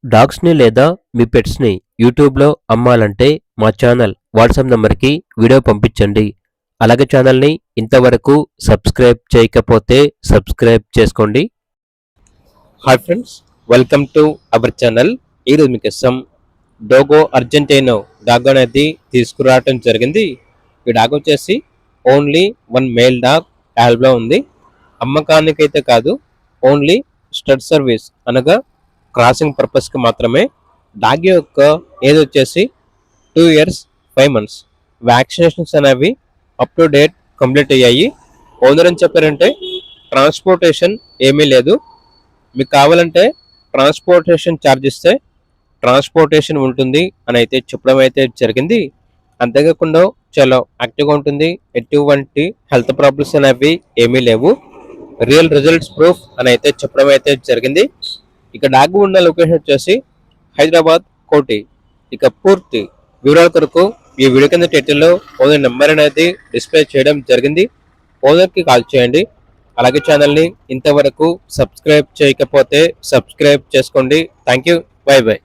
డాగ్స్‌ని లేదా మీ పెట్స్‌ని యూట్యూబ్‌లో అమ్మాలంటే మా ఛానల్ వాట్సాప్ నంబర్‌కి వీడియో పంపించండి. అలాగే ఛానల్‌ని ఇంతవరకు సబ్స్క్రైబ్ చేయకపోతే సబ్స్క్రైబ్ చేసుకోండి. Hi friends, welcome to our channel. ఈరోజు మీకోసం డోగో అర్జెంటైనో డాగ్ అనేది తీసుకురావటం జరిగింది. ఈ డాగ్ వచ్చేసి ఓన్లీ వన్ మేల్ డాగ్ యాల్బ్లో ఉంది. అమ్మకానికైతే కాదు, ఓన్లీ స్టడ్ సర్వీస్ అనగా క్రాసింగ్ పర్పస్కి మాత్రమే. డాగ్ యొక్క ఏజ్ వచ్చేసి 2 years 5 months. వ్యాక్సినేషన్స్ అనేవి అప్ టు డేట్ కంప్లీట్ అయ్యాయి. ఓనర్ అని చెప్పారంటే ట్రాన్స్పోర్టేషన్ ఏమీ లేదు. మీకు కావాలంటే ట్రాన్స్పోర్టేషన్ ఛార్జ్ ఇస్తే ట్రాన్స్పోర్టేషన్ ఉంటుంది అని అయితే చెప్పడం అయితే జరిగింది. అంతేకాకుండా చాలా యాక్టివ్గా ఉంటుంది. ఎటువంటి హెల్త్ ప్రాబ్లమ్స్ అనేవి ఏమీ లేవు. రియల్ రిజల్ట్స్ ప్రూఫ్ అని అయితే చెప్పడం అయితే జరిగింది. ఇక డాగ్ ఉన్న లొకేషన్ వచ్చేసి హైదరాబాద్ కోటి. ఇక పూర్తి వివరాల కొరకు ఈ వీడియో కింద టైటిల్లో ఓనర్ నెంబర్ అనేది డిస్ప్లే చేయడం జరిగింది. ఓనర్కి కాల్ చేయండి. అలాగే ఛానల్ని ఇంతవరకు సబ్స్క్రైబ్ చేయకపోతే సబ్స్క్రైబ్ చేసుకోండి. Thank you. By by.